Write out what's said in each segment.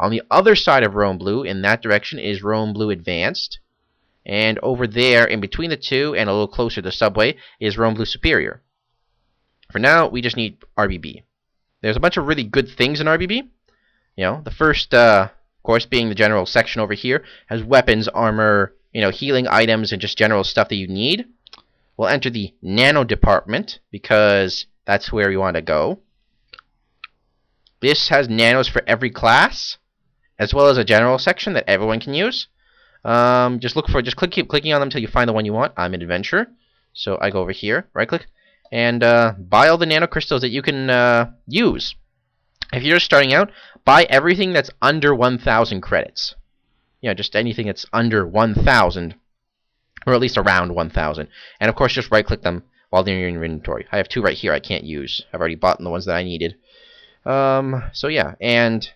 On the other side of Rome Blue, in that direction, is Rome Blue Advanced. And over there, in between the two, and a little closer to Subway, is Rome Blue Superior. For now, we just need RBB. There's a bunch of really good things in RBB. You know, the first, of course, being the general section over here, has weapons, armor, you know, healing items, and just general stuff that you need. We'll enter the nano department, because that's where we want to go. This has nanos for every class, as well as a general section that everyone can use. Keep clicking on them until you find the one you want. I'm an adventurer, so I go over here, right click, and buy all the nano crystals that you can use. If you're just starting out, buy everything that's under 1,000 credits. You know, just anything that's under 1,000, or at least around 1,000. And of course, just right click them while they're in your inventory. I have 2 right here I can't use. I've already bought the ones that I needed. So yeah, and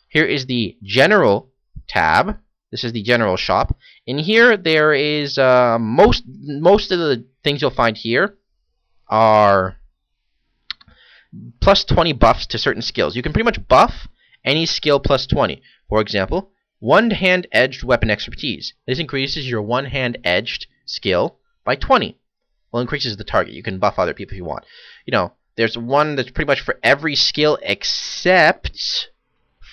here is the general tab. This is the general shop. In here, there is most of the things you'll find here are plus 20 buffs to certain skills. You can pretty much buff any skill plus 20. For example, one-hand edged weapon expertise. This increases your one-hand edged skill by 20. Well, increases the target. You can buff other people if you want. You know, there's one that's pretty much for every skill except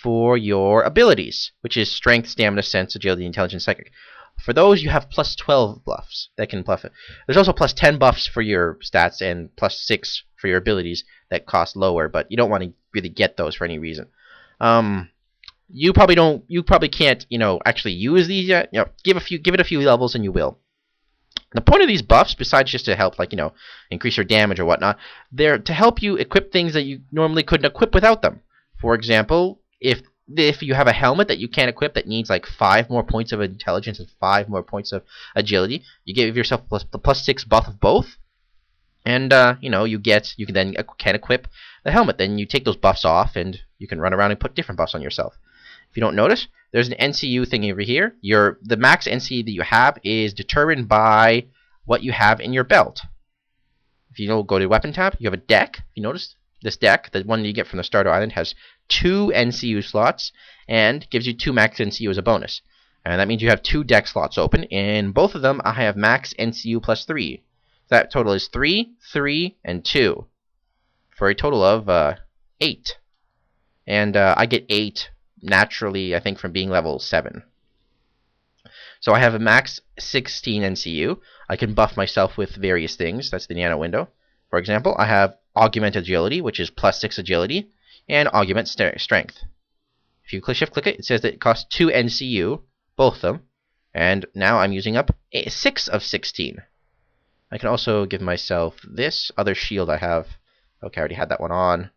for your abilities, which is strength, stamina, sense, agility, intelligence, psychic. For those, you have plus 12 buffs that can buff it. There's also plus 10 buffs for your stats and plus 6 for your abilities that cost lower, but you don't want to really get those for any reason. You probably can't, you know, actually use these yet. You know, give it a few levels and you will. The point of these buffs, besides just to help, like, you know, increase your damage or whatnot, they're to help you equip things that you normally couldn't equip without them. For example, if you have a helmet that you can't equip that needs like 5 more points of intelligence and 5 more points of agility, you give yourself the plus 6 buff of both, and you know, you can then equip the helmet. Then you take those buffs off, and you can run around and put different buffs on yourself. If you don't notice, there's an NCU thing over here. The max NCU that you have is determined by what you have in your belt. If you go to weapon tab, you have a deck. If you notice, this deck, the one you get from the starter island, has 2 NCU slots and gives you 2 max NCU as a bonus. And that means you have 2 deck slots open. In both of them, I have max NCU plus 3. That total is 3, 3, and 2, for a total of 8. And I get 8 naturally, I think, from being level 7. So I have a max 16 NCU. I can buff myself with various things. That's the nano window. For example, I have augment agility, which is plus 6 agility, and augment strength. If you shift click it, it says that it costs 2 NCU, both of them, and now I'm using up 6 of 16. I can also give myself this other shield I have. Okay, I already had that one on.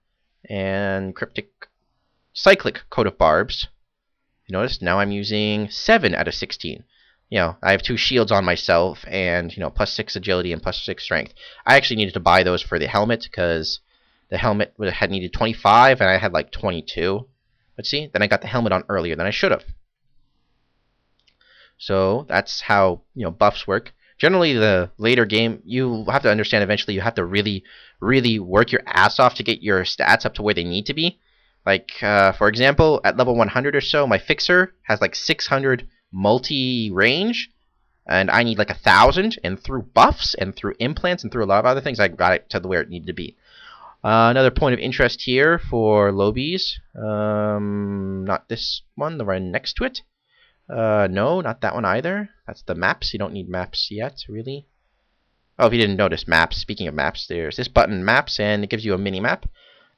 And cyclic coat of barbs. You notice now I'm using 7 out of 16. You know, I have 2 shields on myself, and, you know, plus 6 agility and plus 6 strength. I actually needed to buy those for the helmet, because the helmet had needed 25, and I had like 22. But see, then I got the helmet on earlier than I should have. So that's how, you know, buffs work. Generally, the later game, you have to understand eventually you have to really, really work your ass off to get your stats up to where they need to be. Like, for example, at level 100 or so, my fixer has like 600 multi-range, and I need like 1,000, and through buffs and through implants and through a lot of other things, I got it to where it needed to be. Another point of interest here for lobies, not this one, the one next to it. No, not that one either. That's the maps. You don't need maps yet, really. Oh, if you didn't notice, maps. Speaking of maps, there's this button, maps, and it gives you a mini-map.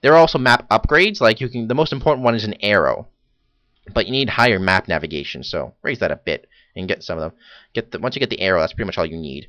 There are also map upgrades. Like, the most important one is an arrow, but you need higher map navigation, so raise that a bit and get some of them. Once you get the arrow, that's pretty much all you need.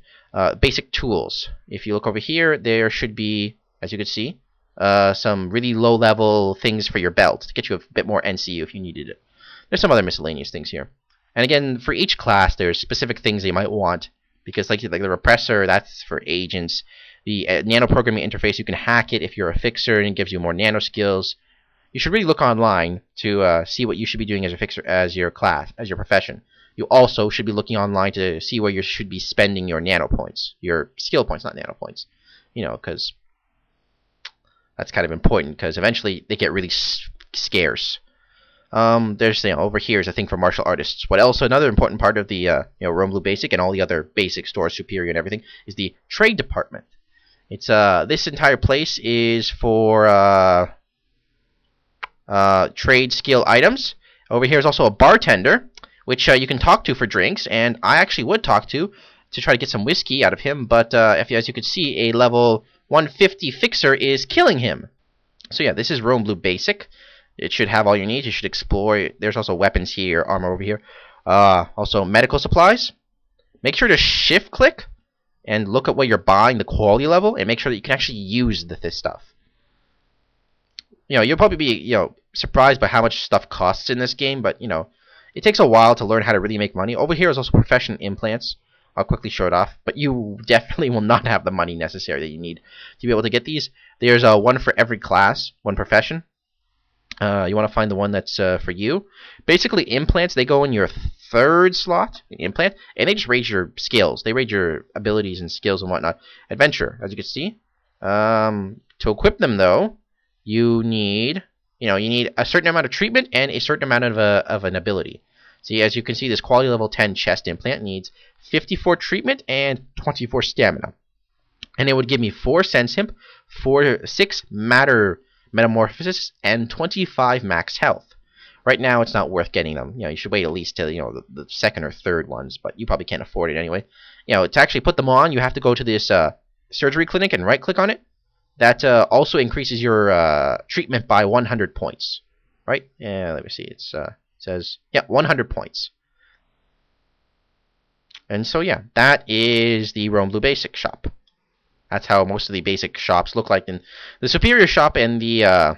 Basic tools. If you look over here, there should be, as you can see, some really low-level things for your belt to get you a bit more NCU if you needed it. There's some other miscellaneous things here. And again, for each class, there's specific things they might want, because like the repressor, that's for agents. The nano programming interface, you can hack it if you're a fixer, and it gives you more nano skills. You should really look online to see what you should be doing as a fixer, as your class, as your profession. You also should be looking online to see where you should be spending your nano points, your skill points, not nano points. You know, because that's kind of important, because eventually they get really scarce. There's over here is a thing for martial artists. What else? Another important part of the Rome Blue Basic and all the other basic stores, Superior and everything, is the trade department. It's this entire place is for trade skill items. Over here is also a bartender, which you can talk to for drinks, and I actually would talk to try to get some whiskey out of him, but as you can see, a level 150 fixer is killing him. So yeah, this is Rome Blue Basic. It should have all your needs. You should explore. There's also weapons here, armor over here. Also medical supplies. Make sure to shift click and look at what you're buying, the quality level, and make sure that you can actually use this stuff. You'll probably be surprised by how much stuff costs in this game, but it takes a while to learn how to really make money. Over here is also profession implants. I'll quickly show it off, but you definitely will not have the money necessary that you need to be able to get these. There's one for every class, one profession. You want to find the one that's for you. Basically, implants, they go in your third slot, implant, and they just raise your skills. They raise your abilities and skills and whatnot. Adventure, as you can see. To equip them, though, you need a certain amount of treatment and a certain amount of an ability. See, as you can see, this quality level 10 chest implant needs 54 treatment and 24 stamina. And it would give me 4 sense imp, 6 matter metamorphosis, and 25 max health. Right now, it's not worth getting them. You should wait at least till the second or third ones, but you probably can't afford it anyway. To actually put them on, you have to go to this surgery clinic and right-click on it. That also increases your treatment by 100 points. Right? Yeah, let me see. It says 100 points. And so yeah, that is the Rome Blue Basic shop. That's how most of the basic shops look like. And the Superior shop and the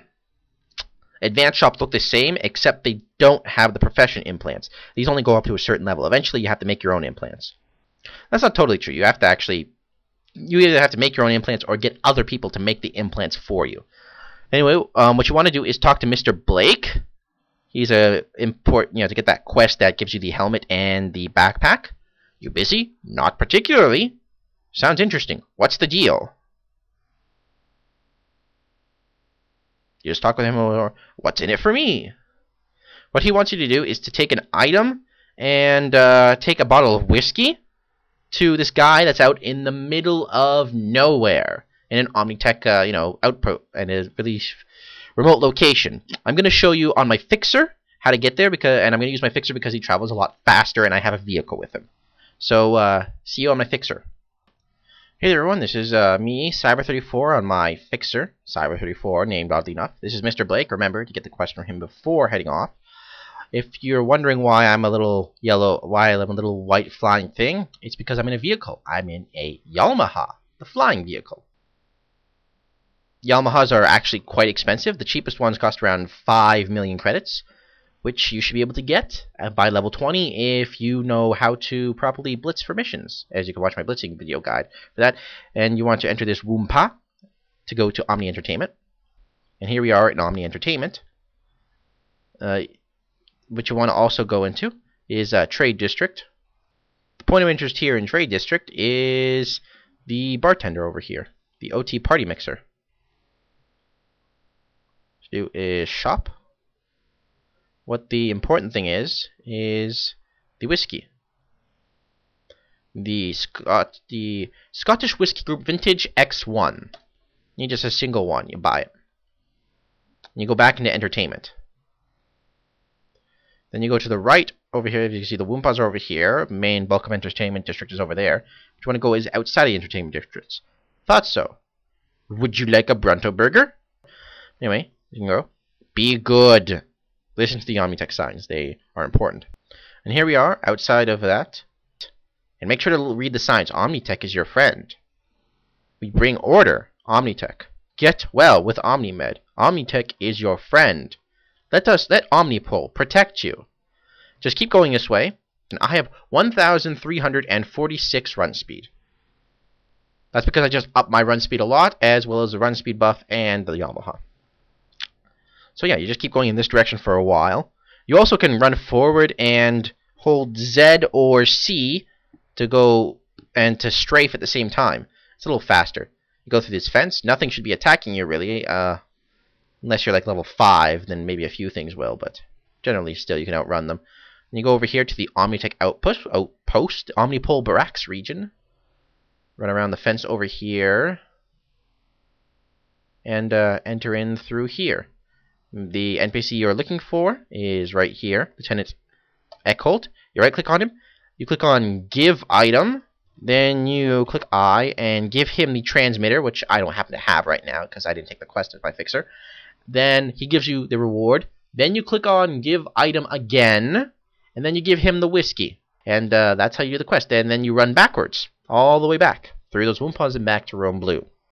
Advanced shop look the same, except they don't have the profession implants. These only go up to a certain level. Eventually, you have to make your own implants. That's not totally true. You have to actually... You either have to make your own implants or get other people to make the implants for you. Anyway, what you want to do is talk to Mr. Blake. He's to get that quest that gives you the helmet and the backpack. You busy? Not particularly. Sounds interesting. What's the deal? You just talk with him, or what's in it for me? What he wants you to do is to take an item and take a bottle of whiskey to this guy that's out in the middle of nowhere in an Omni-Tek, outpost and a really remote location. I'm going to show you on my fixer how to get there, and I'm going to use my fixer because he travels a lot faster and I have a vehicle with him. So, see you on my fixer. Hey there everyone, this is me, Cyber34, on my fixer, Cyber34, named oddly enough. This is Mr. Blake. Remember to get the question from him before heading off. If you're wondering why I'm a little yellow, why I'm a little white flying thing, it's because I'm in a vehicle. I'm in a Yamaha, the flying vehicle. Yamahas are actually quite expensive. The cheapest ones cost around 5 million credits, which you should be able to get by level 20 if you know how to properly blitz for missions, as you can watch my blitzing video guide for that. And you want to enter this Woompa to go to Omni Entertainment. And here we are in Omni Entertainment. What you want to also go into is Trade District. The point of interest here in Trade District is the bartender over here, the OT Party Mixer. Do is shop. What the important thing is the whiskey. The Scottish Whiskey Group Vintage X1. You need just a single one. You buy it. And you go back into Entertainment. Then you go to the right over here. You can see the Woompas are over here. Main bulk of Entertainment District is over there. What you want to go is outside the Entertainment Districts. Thought so. Would you like a Brunto burger? Anyway, you can go. Be good. Listen to the Omni-Tek signs. They are important. And here we are, outside of that. And make sure to read the signs. Omni-Tek is your friend. We bring order. Omni-Tek. Get well with OmniMed. Omni-Tek is your friend. Let Omnipol protect you. Just keep going this way. And I have 1,346 run speed. That's because I just upped my run speed a lot, as well as the run speed buff and the Yamaha. So yeah, you just keep going in this direction for a while. You also can run forward and hold Z or C to go and to strafe at the same time. It's a little faster. You go through this fence. Nothing should be attacking you really, unless you're like level 5. Then maybe a few things will. But generally still you can outrun them. And you go over here to the Omni-Tek outpost, Omnipole Barracks region. Run around the fence over here. And enter in through here. The NPC you're looking for is right here, Lieutenant Eckholt. You right-click on him. You click on Give Item. Then you click I and give him the transmitter, which I don't happen to have right now because I didn't take the quest as my fixer. Then he gives you the reward. Then you click on Give Item again, and then you give him the whiskey. And that's how you do the quest. And then you run backwards, all the way back, through those Woompahs and back to Rome Blue.